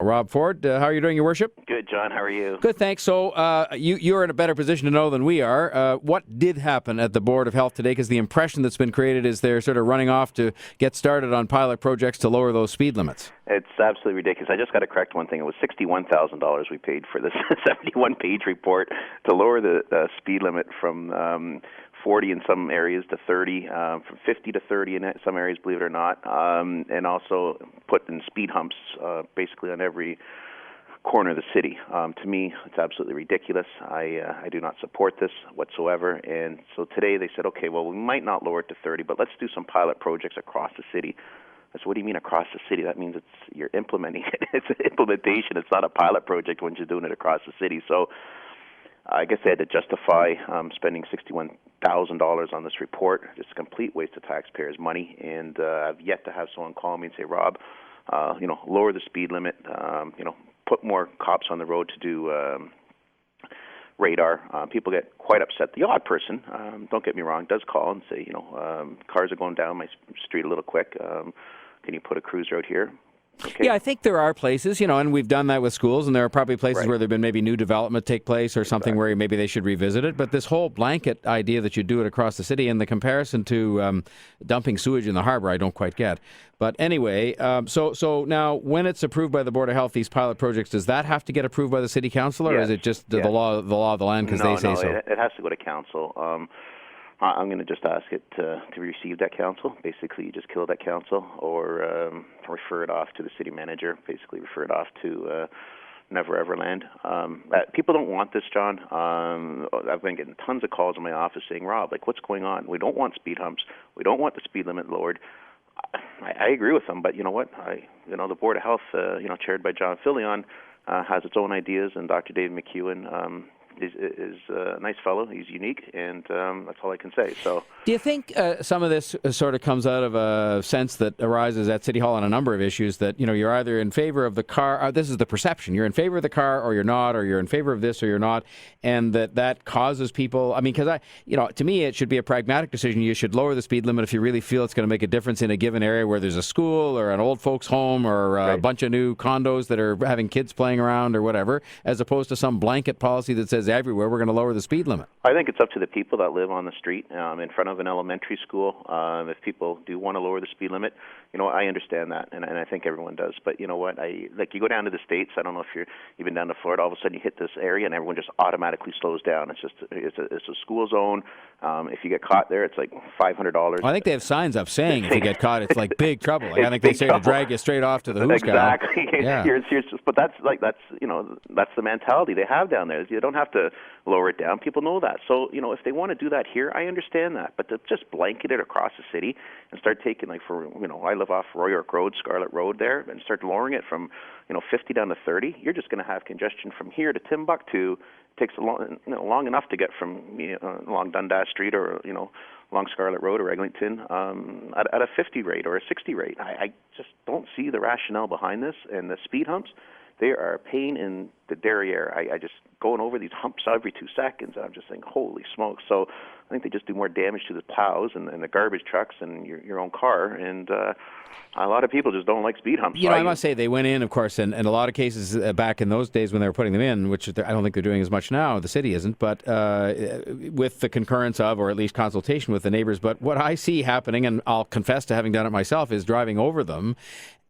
Rob Ford, how are you doing, Your Worship? Good, John. How are you? Good, thanks. So you're in a better position to know than we are. What did happen at the Board of Health today? Because the impression that's been created is they're sort of running off to get started on pilot projects to lower those speed limits. It's absolutely ridiculous. I just got to correct one thing. It was $61,000 we paid for this 71-page report to lower the speed limit from 40 in some areas to 30, from 50 to 30 in some areas, believe it or not, and also put in speed humps basically on every corner of the city. To me, it's absolutely ridiculous. I do not support this whatsoever. And so today they said, okay, well, we might not lower it to 30, but let's do some pilot projects across the city. I said, what do you mean across the city? That means you're implementing it. It's an implementation. It's not a pilot project when you're doing it across the city. So I guess they had to justify spending $61,000 on this report. It's a complete waste of taxpayers' money. And I've yet to have someone call me and say, Rob, lower the speed limit, put more cops on the road to do radar. People get quite upset. The odd person, don't get me wrong, does call and say, cars are going down my street a little quick. Can you put a cruiser out here? Okay. Yeah, I think there are places, and we've done that with schools, and there are probably places Right. where there have been maybe new development take place or something where maybe they should revisit it. But this whole blanket idea that you do it across the city and the comparison to dumping sewage in the harbor, I don't quite get. But anyway, so now when it's approved by the Board of Health, these pilot projects, does that have to get approved by the city council, or is it just the law of the land because they say so? It has to go to council. I'm going to just ask it to receive that council. Basically, you just kill that council or refer it off to the city manager, basically refer it off to Never Ever Land. People don't want this, John. I've been getting tons of calls in my office saying, Rob, what's going on? We don't want speed humps. We don't want the speed limit lowered. I agree with them, but you know what? The Board of Health, chaired by John Filion, has its own ideas, and Dr. David McEwen is a nice fellow. He's unique, and that's all I can say. So, do you think some of this sort of comes out of a sense that arises at City Hall on a number of issues that, you're either in favor of the car, this is the perception, you're in favor of the car or you're not, or you're in favor of this or you're not, and that causes people, because to me it should be a pragmatic decision. You should lower the speed limit if you really feel it's going to make a difference in a given area where there's a school or an old folks home or a bunch of new condos that are having kids playing around or whatever, as opposed to some blanket policy that says everywhere we're going to lower the speed limit. I think it's up to the people that live on the street in front of an elementary school. If people do want to lower the speed limit, I understand that, and I think everyone does. But you know what? You go down to the States. I don't know if you've been down to Florida. All of a sudden, you hit this area, and everyone just automatically slows down. It's a school zone. If you get caught there, it's like $500. Well, I think they have signs up saying if you get caught, it's like big trouble. I think they say to drag you straight off to the hoosh cow. Exactly. Yeah. But that's the mentality they have down there. You don't have to lower it down. People know that. So if they want to do that here, I understand that. But to just blanket it across the city and start taking I live off Roy York Road, Scarlet Road there, and start lowering it from 50 down to 30, you're just going to have congestion from here to Timbuktu. It takes long enough to get from along Dundas Street or along Scarlet Road or Eglinton at a 50 rate or a 60 rate. I just don't see the rationale behind this. And the speed humps, they are a pain in the derriere. I just going over these humps every 2 seconds, and I'm just saying, holy smokes. So I think they just do more damage to the plows and the garbage trucks and your own car. And a lot of people just don't like speed humps. I must say they went in, of course, and a lot of cases back in those days when they were putting them in, which I don't think they're doing as much now, the city isn't, but with the concurrence of, or at least consultation with the neighbors. But what I see happening, and I'll confess to having done it myself, is driving over them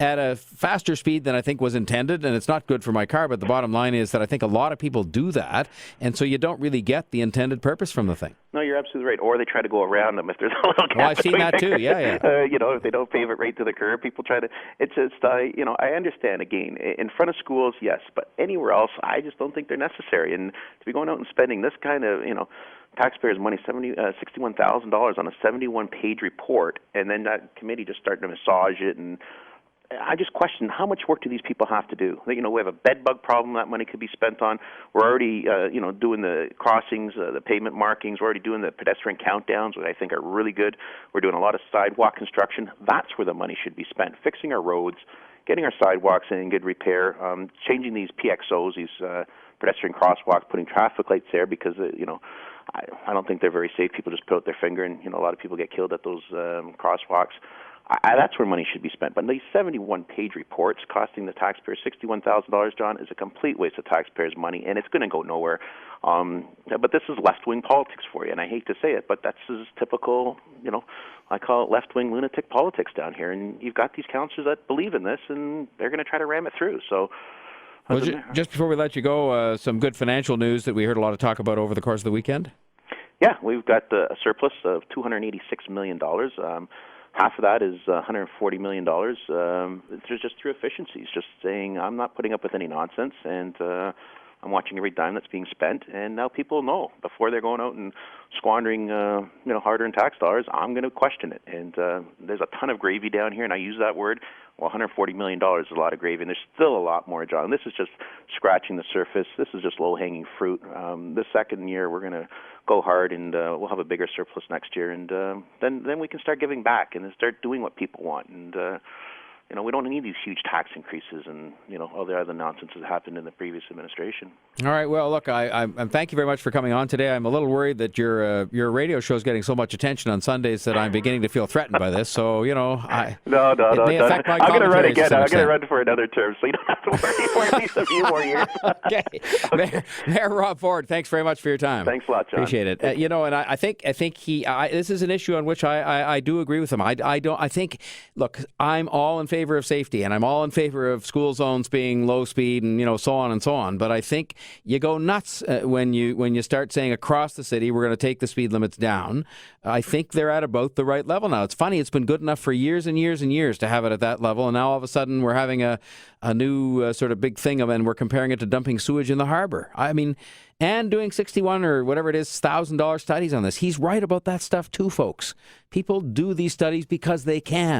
at a faster speed than I think was intended, and it's not good for my car, but the bottom line is that I think a lot of people do that, and so you don't really get the intended purpose from the thing. No, you're absolutely right. Or they try to go around them if there's a little gap. Well, I've seen that too, yeah. If they don't pave it right to the curb, people try to, it's just, I understand, again, in front of schools, yes, but anywhere else, I just don't think they're necessary. And to be going out and spending this kind of, taxpayers' money, $61,000 on a 71-page report, and then that committee just starting to massage it, and I just question how much work do these people have to do? We have a bed bug problem that money could be spent on. We're already, doing the crossings, the pavement markings. We're already doing the pedestrian countdowns, which I think are really good. We're doing a lot of sidewalk construction. That's where the money should be spent, fixing our roads, getting our sidewalks in good repair, changing these PXOs, these pedestrian crosswalks, putting traffic lights there because, I don't think they're very safe. People just put out their finger and, a lot of people get killed at those crosswalks. That's where money should be spent. But these 71-page reports costing the taxpayers $61,000, John, is a complete waste of taxpayers' money, and it's going to go nowhere. But this is left-wing politics for you, and I hate to say it, but that's typical, I call it left-wing lunatic politics down here. And you've got these councillors that believe in this, and they're going to try to ram it through. So, well, just before we let you go, some good financial news that we heard a lot of talk about over the course of the weekend. Yeah, we've got a surplus of $286 million. Half of that is $140 million. It's just through efficiencies, just saying I'm not putting up with any nonsense, and I'm watching every dime that's being spent. And now people know before they're going out and squandering, hard-earned tax dollars, I'm going to question it. And there's a ton of gravy down here, and I use that word. Well, $140 million is a lot of gravy, and there's still a lot more, John. This is just scratching the surface. This is just low-hanging fruit. The second year, we're going to go hard, and we'll have a bigger surplus next year, and then we can start giving back and start doing what people want. And we don't need these huge tax increases and all the other nonsense that happened in the previous administration. All right. Well, look, I thank you very much for coming on today. I'm a little worried that your radio show is getting so much attention on Sundays that I'm beginning to feel threatened by this. So No. It may affect my I'm going to run commentary again. to some I'm going to extent. run for another term, so you don't have to worry for at least a few more years. Okay. Mayor Rob Ford, thanks very much for your time. Thanks a lot, John. Appreciate it. And I think this is an issue on which I do agree with him. Look, I'm all in favor of safety, and I'm all in favor of school zones being low speed and so on and so on. But I think you go nuts when you start saying across the city we're going to take the speed limits down. I think they're at about the right level now. It's funny, it's been good enough for years and years and years to have it at that level, and now all of a sudden we're having a new sort of big thing of it, and we're comparing it to dumping sewage in the harbor. I mean, and doing 61 or whatever it is, $1,000 studies on this. He's right about that stuff too, folks. People do these studies because they can.